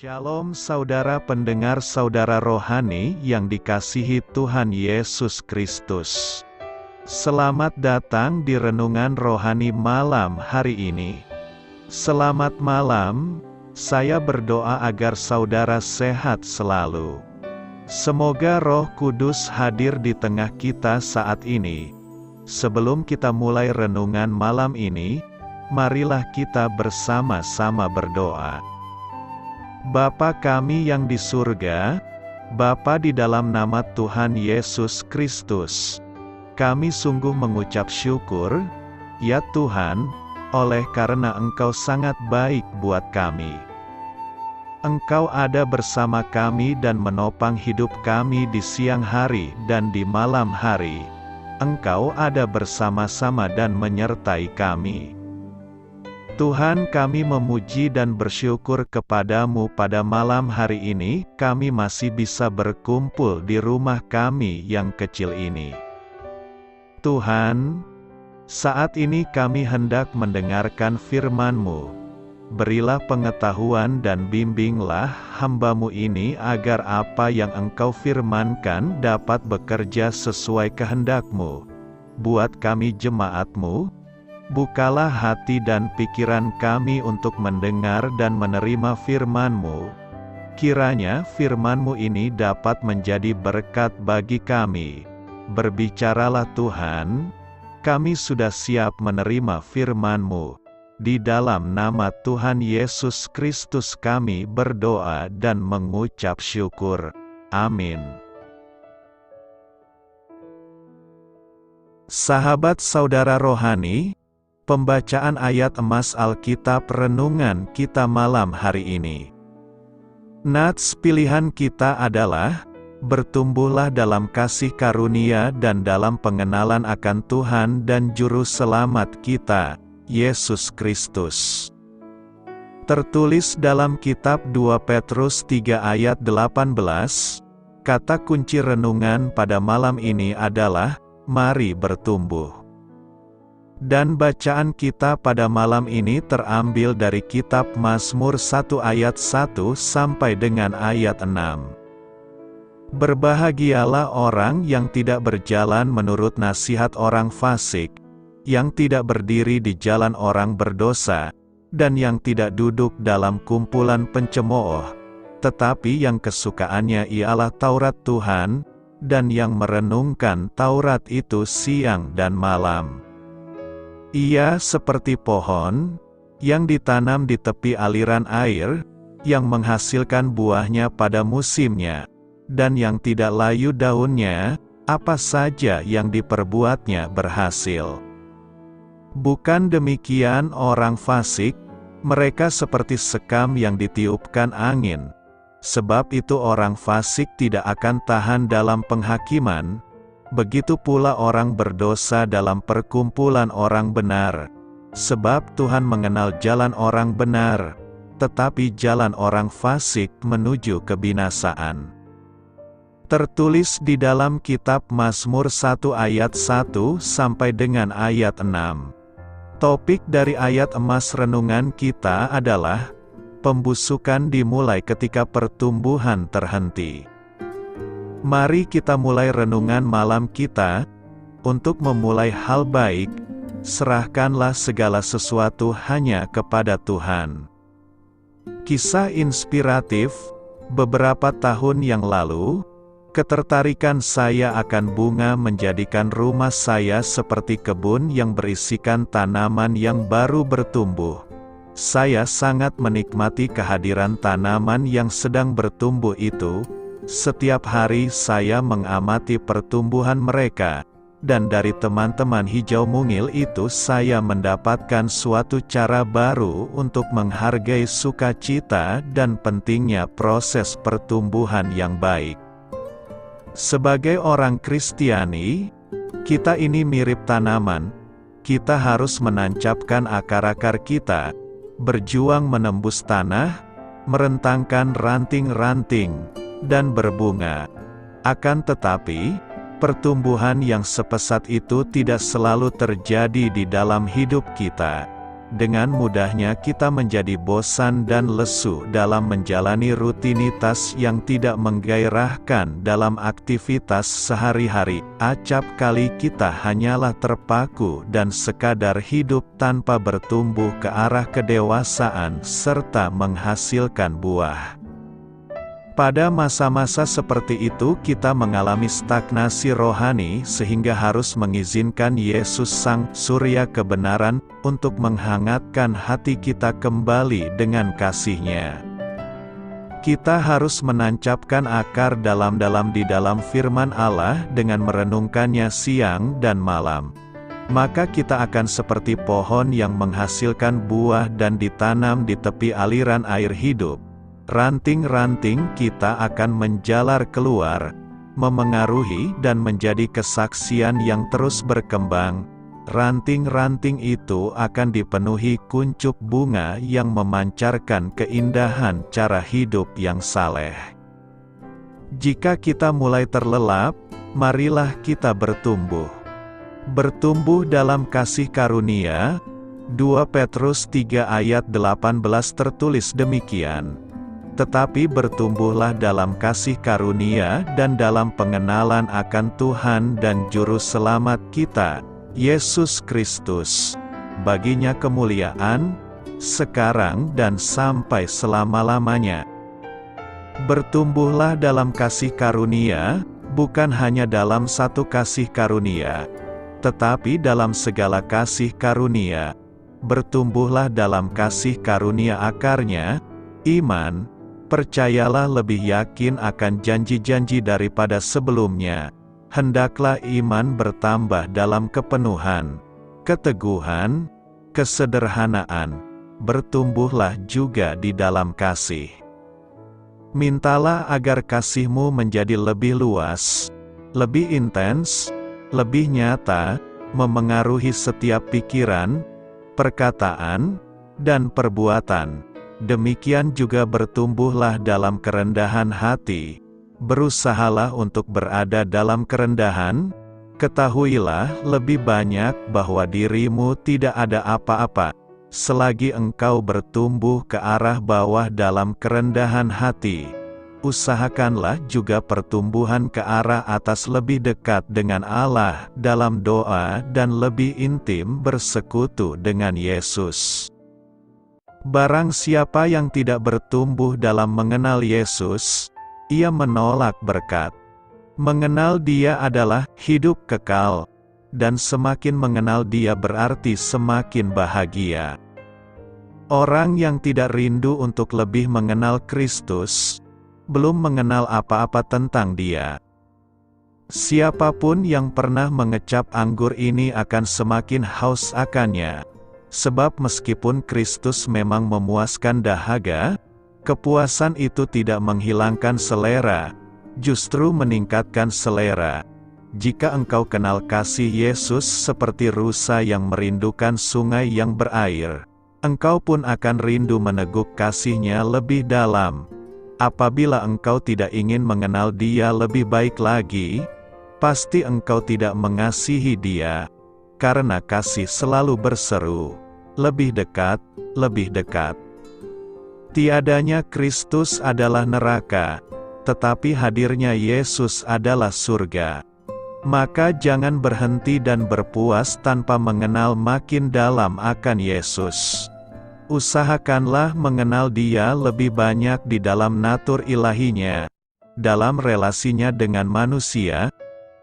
Shalom saudara pendengar saudara rohani yang dikasihi Tuhan Yesus Kristus. Selamat datang di renungan rohani malam hari ini. Selamat malam, saya berdoa agar saudara sehat selalu. Semoga Roh Kudus hadir di tengah kita saat ini. Sebelum kita mulai renungan malam ini, marilah kita bersama-sama berdoa. Bapa kami yang di surga, Bapa di dalam nama Tuhan Yesus Kristus, kami sungguh mengucap syukur, ya Tuhan, oleh karena Engkau sangat baik buat kami. Engkau ada bersama kami dan menopang hidup kami di siang hari dan di malam hari. Engkau ada bersama-sama dan menyertai kami. Tuhan, kami memuji dan bersyukur kepadamu pada malam hari ini, kami masih bisa berkumpul di rumah kami yang kecil ini. Tuhan, saat ini kami hendak mendengarkan firman-Mu. Berilah pengetahuan dan bimbinglah hamba-Mu ini agar apa yang Engkau firmankan dapat bekerja sesuai kehendak-Mu. Buat kami jemaat-Mu, bukalah hati dan pikiran kami untuk mendengar dan menerima firman-Mu. Kiranya firman-Mu ini dapat menjadi berkat bagi kami. Berbicaralah Tuhan, kami sudah siap menerima firman-Mu. Di dalam nama Tuhan Yesus Kristus kami berdoa dan mengucap syukur. Amin. Sahabat saudara rohani, pembacaan ayat emas Alkitab renungan kita malam hari ini. Nats pilihan kita adalah, bertumbuhlah dalam kasih karunia dan dalam pengenalan akan Tuhan dan Juru Selamat kita, Yesus Kristus. Tertulis dalam kitab 2 Petrus 3 ayat 18, kata kunci renungan pada malam ini adalah, mari bertumbuh. Dan bacaan kita pada malam ini terambil dari kitab Mazmur 1 ayat 1 sampai dengan ayat 6. Berbahagialah orang yang tidak berjalan menurut nasihat orang fasik, yang tidak berdiri di jalan orang berdosa, dan yang tidak duduk dalam kumpulan pencemooh, tetapi yang kesukaannya ialah Taurat Tuhan, dan yang merenungkan Taurat itu siang dan malam. Ia seperti pohon, yang ditanam di tepi aliran air, yang menghasilkan buahnya pada musimnya, dan yang tidak layu daunnya, apa saja yang diperbuatnya berhasil. Bukan demikian orang fasik, mereka seperti sekam yang ditiupkan angin. Sebab itu orang fasik tidak akan tahan dalam penghakiman, begitu pula orang berdosa dalam perkumpulan orang benar. Sebab Tuhan mengenal jalan orang benar, tetapi jalan orang fasik menuju kebinasaan. Tertulis di dalam kitab Mazmur 1 ayat 1 sampai dengan ayat 6. Topik dari ayat emas renungan kita adalah, pembusukan dimulai ketika pertumbuhan terhenti. Mari kita mulai renungan malam kita. Untuk memulai hal baik, serahkanlah segala sesuatu hanya kepada Tuhan. Kisah inspiratif, beberapa tahun yang lalu, ketertarikan saya akan bunga menjadikan rumah saya seperti kebun yang berisikan tanaman yang baru bertumbuh. Saya sangat menikmati kehadiran tanaman yang sedang bertumbuh itu. Setiap hari saya mengamati pertumbuhan mereka, dan dari teman-teman hijau mungil itu saya mendapatkan suatu cara baru untuk menghargai sukacita dan pentingnya proses pertumbuhan yang baik. Sebagai orang Kristiani, kita ini mirip tanaman. Kita harus menancapkan akar-akar kita, berjuang menembus tanah, merentangkan ranting-ranting, dan berbunga. Akan tetapi, pertumbuhan yang sepesat itu tidak selalu terjadi di dalam hidup kita. dengan mudahnya kita menjadi bosan dan lesu dalam menjalani rutinitas yang tidak menggairahkan dalam aktivitas sehari-hari. Acap kali kita hanyalah terpaku dan sekadar hidup tanpa bertumbuh ke arah kedewasaan serta menghasilkan buah. Pada masa-masa seperti itu kita mengalami stagnasi rohani sehingga harus mengizinkan Yesus Sang Surya kebenaran untuk menghangatkan hati kita kembali dengan kasih-Nya. Kita harus menancapkan akar dalam-dalam di dalam firman Allah dengan merenungkannya siang dan malam. Maka kita akan seperti pohon yang menghasilkan buah dan ditanam di tepi aliran air hidup. Ranting-ranting kita akan menjalar keluar, memengaruhi dan menjadi kesaksian yang terus berkembang. Ranting-ranting itu akan dipenuhi kuncup bunga yang memancarkan keindahan cara hidup yang saleh. Jika kita mulai terlelap, marilah kita bertumbuh. Bertumbuh dalam kasih karunia. 2 Petrus 3 ayat 18 tertulis demikian. Tetapi bertumbuhlah dalam kasih karunia dan dalam pengenalan akan Tuhan dan Juru Selamat kita, Yesus Kristus. Baginya kemuliaan, sekarang dan sampai selama-lamanya. Bertumbuhlah dalam kasih karunia, bukan hanya dalam satu kasih karunia, tetapi dalam segala kasih karunia. Bertumbuhlah dalam kasih karunia akarnya, iman. Percayalah lebih yakin akan janji-janji daripada sebelumnya. Hendaklah iman bertambah dalam kepenuhan, keteguhan, kesederhanaan. Bertumbuhlah juga di dalam kasih. Mintalah agar kasih-Mu menjadi lebih luas, lebih intens, lebih nyata, memengaruhi setiap pikiran, perkataan, dan perbuatan. Demikian juga bertumbuhlah dalam kerendahan hati. Berusahalah untuk berada dalam kerendahan. Ketahuilah lebih banyak bahwa dirimu tidak ada apa-apa, selagi engkau bertumbuh ke arah bawah dalam kerendahan hati. Usahakanlah juga pertumbuhan ke arah atas lebih dekat dengan Allah dalam doa dan lebih intim bersekutu dengan Yesus. Barang siapa yang tidak bertumbuh dalam mengenal Yesus, ia menolak berkat. Mengenal Dia adalah hidup kekal, dan semakin mengenal Dia berarti semakin bahagia. Orang yang tidak rindu untuk lebih mengenal Kristus, belum mengenal apa-apa tentang Dia. Siapapun yang pernah mengecap anggur ini akan semakin haus akannya. Sebab meskipun Kristus memang memuaskan dahaga, kepuasan itu tidak menghilangkan selera, justru meningkatkan selera. Jika engkau kenal kasih Yesus seperti rusa yang merindukan sungai yang berair, engkau pun akan rindu meneguk kasih-Nya lebih dalam. Apabila engkau tidak ingin mengenal Dia lebih baik lagi, pasti engkau tidak mengasihi Dia. Karena kasih selalu berseru, lebih dekat, lebih dekat. Tiadanya Kristus adalah neraka, tetapi hadirnya Yesus adalah surga. Maka jangan berhenti dan berpuas tanpa mengenal makin dalam akan Yesus. Usahakanlah mengenal Dia lebih banyak di dalam natur ilahinya, dalam relasinya dengan manusia,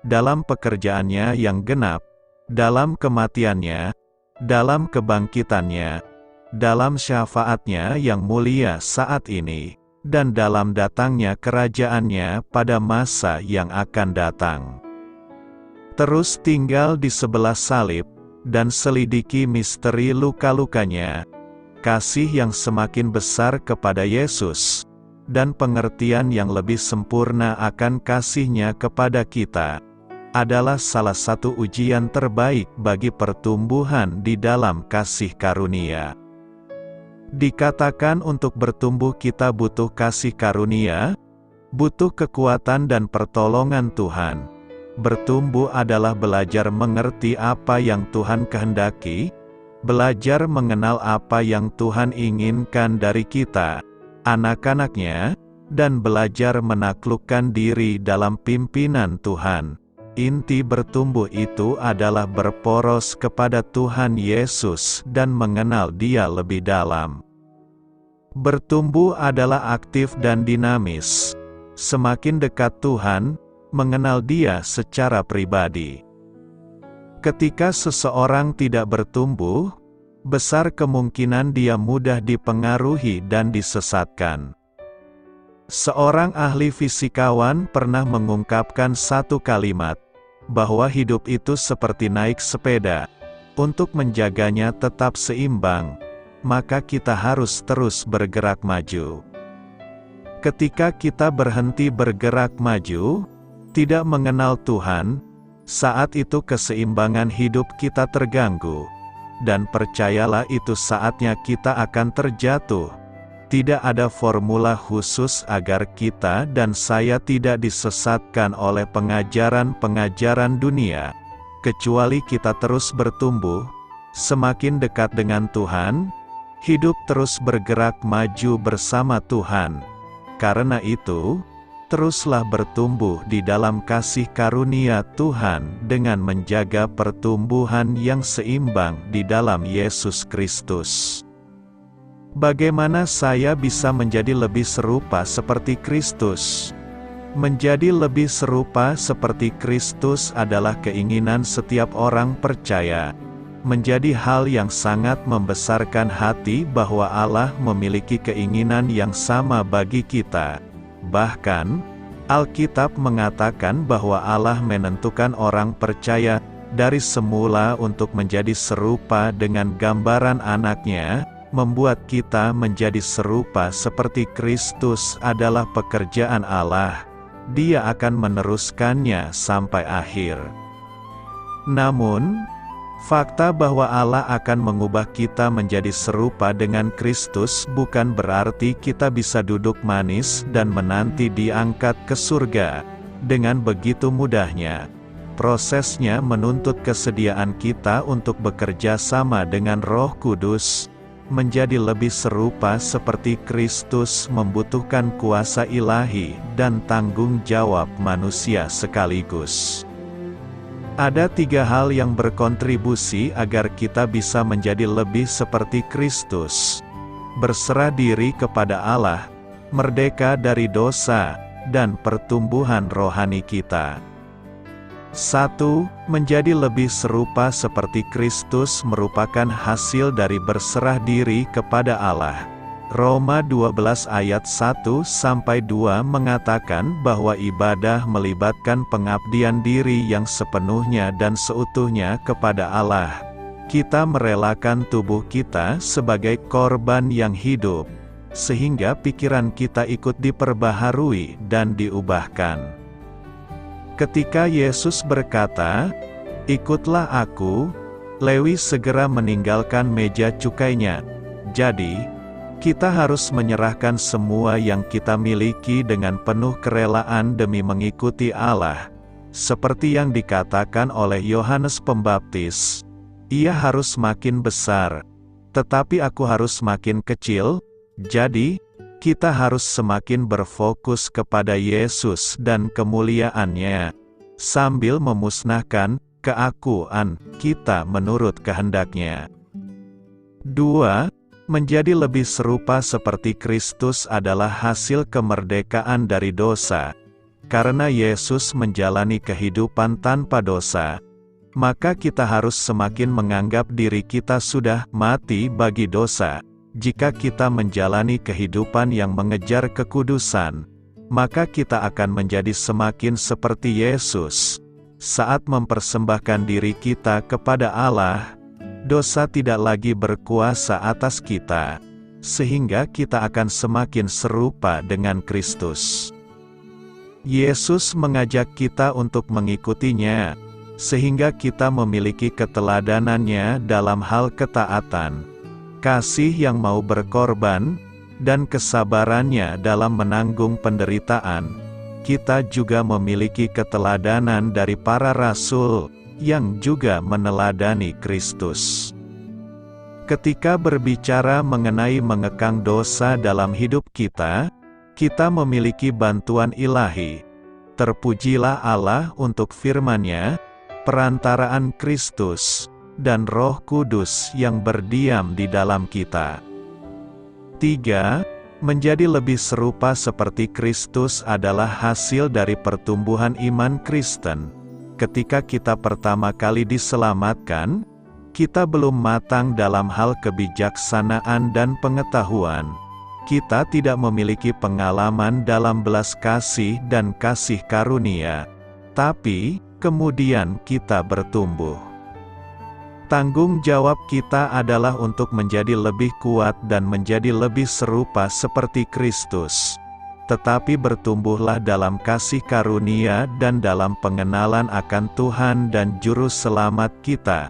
dalam pekerjaannya yang genap, dalam kematiannya, dalam kebangkitannya, dalam syafaatnya yang mulia saat ini, dan dalam datangnya kerajaannya pada masa yang akan datang. Terus tinggal di sebelah salib, dan selidiki misteri luka-lukanya, kasih yang semakin besar kepada Yesus, dan pengertian yang lebih sempurna akan kasih-Nya kepada kita, adalah salah satu ujian terbaik bagi pertumbuhan di dalam kasih karunia. Dikatakan untuk bertumbuh kita butuh kasih karunia, butuh kekuatan dan pertolongan Tuhan. Bertumbuh adalah belajar mengerti apa yang Tuhan kehendaki, belajar mengenal apa yang Tuhan inginkan dari kita, anak-anaknya, dan belajar menaklukkan diri dalam pimpinan Tuhan. Inti bertumbuh itu adalah berporos kepada Tuhan Yesus dan mengenal Dia lebih dalam. Bertumbuh adalah aktif dan dinamis. Semakin dekat Tuhan, mengenal Dia secara pribadi. Ketika seseorang tidak bertumbuh, besar kemungkinan dia mudah dipengaruhi dan disesatkan. Seorang ahli fisikawan pernah mengungkapkan satu kalimat, bahwa hidup itu seperti naik sepeda. Untuk menjaganya tetap seimbang, maka kita harus terus bergerak maju. Ketika kita berhenti bergerak maju, tidak mengenal Tuhan, saat itu keseimbangan hidup kita terganggu. Dan percayalah itu saatnya kita akan terjatuh. Tidak ada formula khusus agar kita dan saya tidak disesatkan oleh pengajaran-pengajaran dunia. Kecuali kita terus bertumbuh, semakin dekat dengan Tuhan, hidup terus bergerak maju bersama Tuhan. Karena itu, teruslah bertumbuh di dalam kasih karunia Tuhan dengan menjaga pertumbuhan yang seimbang di dalam Yesus Kristus. Bagaimana saya bisa menjadi lebih serupa seperti Kristus? Menjadi lebih serupa seperti Kristus adalah keinginan setiap orang percaya. Menjadi hal yang sangat membesarkan hati bahwa Allah memiliki keinginan yang sama bagi kita. Bahkan, Alkitab mengatakan bahwa Allah menentukan orang percaya dari semula untuk menjadi serupa dengan gambaran anaknya. Membuat kita menjadi serupa seperti Kristus adalah pekerjaan Allah. Dia akan meneruskannya sampai akhir. Namun, fakta bahwa Allah akan mengubah kita menjadi serupa dengan Kristus bukan berarti kita bisa duduk manis dan menanti diangkat ke surga. Dengan begitu mudahnya, prosesnya menuntut kesediaan kita untuk bekerja sama dengan Roh Kudus. Menjadi lebih serupa seperti Kristus membutuhkan kuasa ilahi dan tanggung jawab manusia sekaligus. Ada 3 hal yang berkontribusi agar kita bisa menjadi lebih seperti Kristus: berserah diri kepada Allah, merdeka dari dosa, dan pertumbuhan rohani kita. 1. Menjadi lebih serupa seperti Kristus merupakan hasil dari berserah diri kepada Allah. Roma 12 ayat 1-2 mengatakan bahwa ibadah melibatkan pengabdian diri yang sepenuhnya dan seutuhnya kepada Allah. Kita merelakan tubuh kita sebagai korban yang hidup, sehingga pikiran kita ikut diperbaharui dan diubahkan. Ketika Yesus berkata, "Ikutlah aku," Lewi segera meninggalkan meja cukainya. Jadi, kita harus menyerahkan semua yang kita miliki dengan penuh kerelaan demi mengikuti Allah. Seperti yang dikatakan oleh Yohanes Pembaptis, "Ia harus makin besar, tetapi aku harus makin kecil." Jadi, kita harus semakin berfokus kepada Yesus dan kemuliaan-Nya, sambil memusnahkan keakuan kita menurut kehendak-Nya. 2. Menjadi lebih serupa seperti Kristus adalah hasil kemerdekaan dari dosa. Karena Yesus menjalani kehidupan tanpa dosa, maka kita harus semakin menganggap diri kita sudah mati bagi dosa. Jika kita menjalani kehidupan yang mengejar kekudusan, maka kita akan menjadi semakin seperti Yesus. Saat mempersembahkan diri kita kepada Allah, dosa tidak lagi berkuasa atas kita, sehingga kita akan semakin serupa dengan Kristus. Yesus mengajak kita untuk mengikutinya, sehingga kita memiliki keteladanannya dalam hal ketaatan, kasih yang mau berkorban, dan kesabarannya dalam menanggung penderitaan. Kita juga memiliki keteladanan dari para rasul, yang juga meneladani Kristus. Ketika berbicara mengenai mengekang dosa dalam hidup kita, kita memiliki bantuan ilahi. Terpujilah Allah untuk firman-Nya, perantaraan Kristus, dan Roh Kudus yang berdiam di dalam kita. 3. Menjadi lebih serupa seperti Kristus adalah hasil dari pertumbuhan iman Kristen. Ketika kita pertama kali diselamatkan, kita belum matang dalam hal kebijaksanaan dan pengetahuan. Kita tidak memiliki pengalaman dalam belas kasih dan kasih karunia. Tapi, kemudian kita bertumbuh. Tanggung jawab kita adalah untuk menjadi lebih kuat dan menjadi lebih serupa seperti Kristus. Tetapi bertumbuhlah dalam kasih karunia dan dalam pengenalan akan Tuhan dan Juru Selamat kita,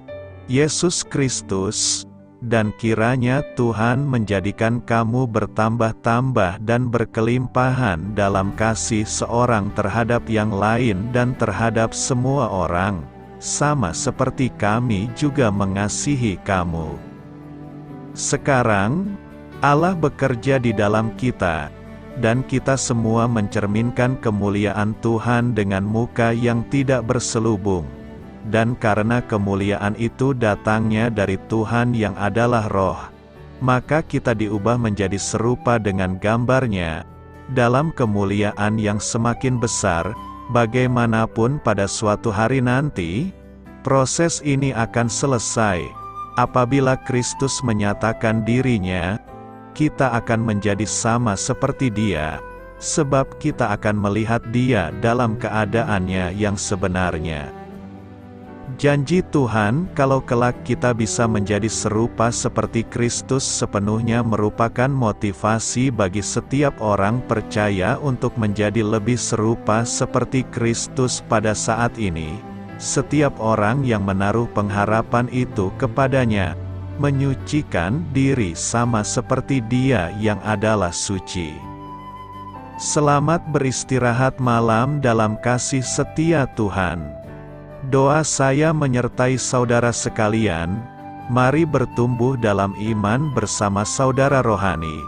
Yesus Kristus, dan kiranya Tuhan menjadikan kamu bertambah-tambah dan berkelimpahan dalam kasih seorang terhadap yang lain dan terhadap semua orang, sama seperti kami juga mengasihi kamu. Sekarang, Allah bekerja di dalam kita, dan kita semua mencerminkan kemuliaan Tuhan dengan muka yang tidak berselubung. Dan karena kemuliaan itu datangnya dari Tuhan yang adalah Roh, maka kita diubah menjadi serupa dengan gambar-Nya, dalam kemuliaan yang semakin besar. Bagaimanapun pada suatu hari nanti, proses ini akan selesai. Apabila Kristus menyatakan diri-Nya, kita akan menjadi sama seperti Dia, sebab kita akan melihat Dia dalam keadaannya yang sebenarnya. Janji Tuhan kalau kelak kita bisa menjadi serupa seperti Kristus sepenuhnya merupakan motivasi bagi setiap orang percaya untuk menjadi lebih serupa seperti Kristus pada saat ini. Setiap orang yang menaruh pengharapan itu kepadanya, menyucikan diri sama seperti Dia yang adalah suci. Selamat beristirahat malam dalam kasih setia Tuhan. Doa saya menyertai saudara sekalian, mari bertumbuh dalam iman bersama saudara rohani.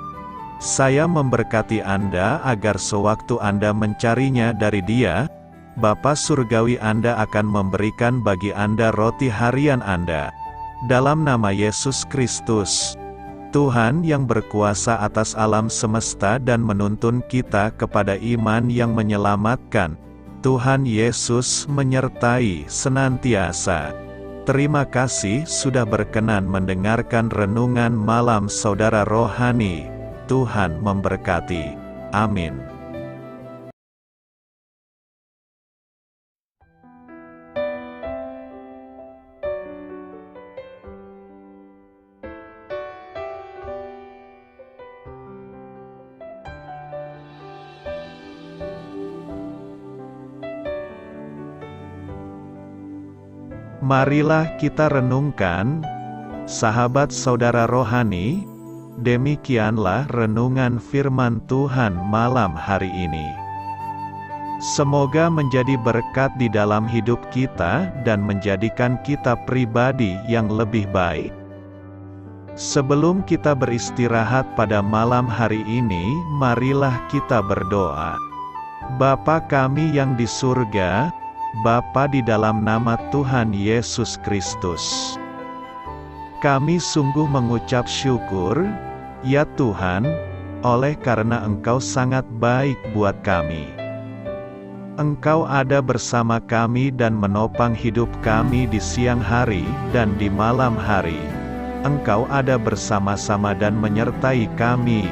Saya memberkati Anda agar sewaktu Anda mencarinya dari Dia, Bapa Surgawi Anda akan memberikan bagi Anda roti harian Anda. Dalam nama Yesus Kristus, Tuhan yang berkuasa atas alam semesta dan menuntun kita kepada iman yang menyelamatkan, Tuhan Yesus menyertai senantiasa. Terima kasih sudah berkenan mendengarkan renungan malam saudara rohani. Tuhan memberkati. Amin. Marilah kita renungkan, sahabat saudara rohani, demikianlah renungan firman Tuhan malam hari ini. Semoga menjadi berkat di dalam hidup kita dan menjadikan kita pribadi yang lebih baik. Sebelum kita beristirahat pada malam hari ini, marilah kita berdoa. Bapa kami yang di surga, Bapa di dalam nama Tuhan Yesus Kristus, kami sungguh mengucap syukur, ya Tuhan, oleh karena Engkau sangat baik buat kami. Engkau ada bersama kami dan menopang hidup kami di siang hari dan di malam hari. Engkau ada bersama-sama dan menyertai kami,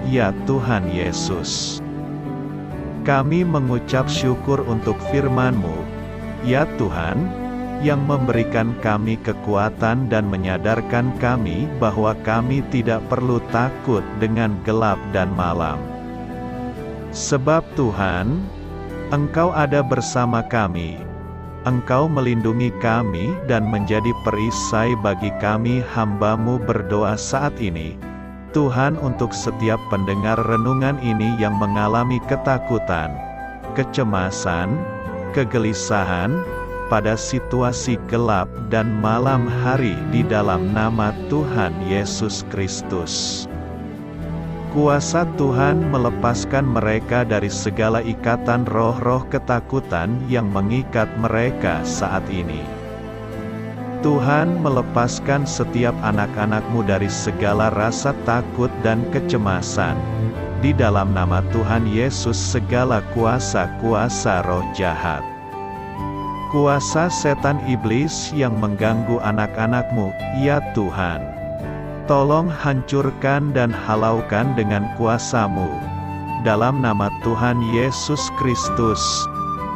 ya Tuhan Yesus. Kami mengucap syukur untuk firman-Mu, ya Tuhan, yang memberikan kami kekuatan dan menyadarkan kami bahwa kami tidak perlu takut dengan gelap dan malam. Sebab Tuhan, Engkau ada bersama kami. Engkau melindungi kami dan menjadi perisai bagi kami hamba-Mu berdoa saat ini. Tuhan, untuk setiap pendengar renungan ini yang mengalami ketakutan, kecemasan, kegelisahan, pada situasi gelap dan malam hari di dalam nama Tuhan Yesus Kristus. Kuasa Tuhan melepaskan mereka dari segala ikatan roh-roh ketakutan yang mengikat mereka saat ini. Tuhan melepaskan setiap anak-anak-Mu dari segala rasa takut dan kecemasan. Di dalam nama Tuhan Yesus segala kuasa-kuasa roh jahat, kuasa setan iblis yang mengganggu anak-anak-Mu, ya Tuhan, tolong hancurkan dan halaukan dengan kuasa-Mu. Dalam nama Tuhan Yesus Kristus,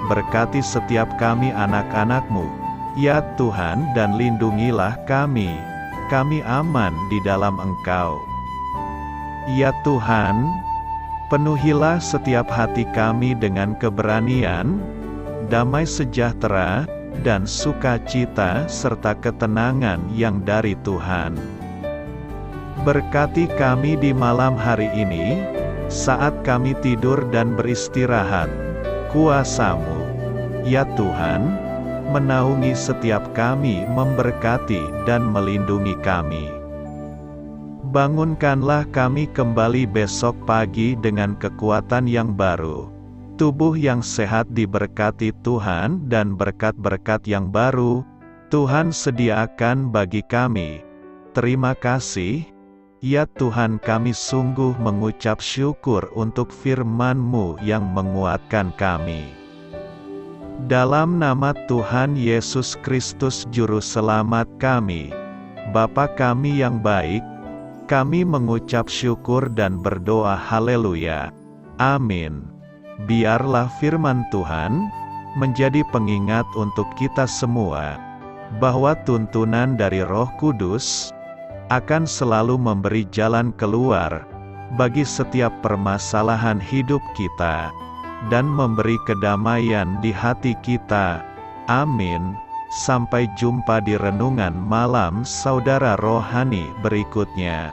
berkati setiap kami anak-anak-Mu, ya Tuhan, dan lindungilah kami. Kami aman di dalam Engkau. Ya Tuhan, penuhilah setiap hati kami dengan keberanian, damai sejahtera, dan sukacita serta ketenangan yang dari Tuhan. Berkati kami di malam hari ini, saat kami tidur dan beristirahat. Kuasa-Mu, ya Tuhan, menaungi setiap kami, memberkati dan melindungi kami. Bangunkanlah kami kembali besok pagi dengan kekuatan yang baru, tubuh yang sehat diberkati Tuhan, dan berkat-berkat yang baru Tuhan sediakan bagi kami. Terima kasih, ya Tuhan, kami sungguh mengucap syukur untuk firman-Mu yang menguatkan kami. Dalam nama Tuhan Yesus Kristus Juru Selamat kami, Bapa kami yang baik, kami mengucap syukur dan berdoa haleluya. Amin. Biarlah firman Tuhan menjadi pengingat untuk kita semua, bahwa tuntunan dari Roh Kudus akan selalu memberi jalan keluar bagi setiap permasalahan hidup kita, dan memberi kedamaian di hati kita. Amin. Sampai jumpa di renungan malam saudara rohani berikutnya.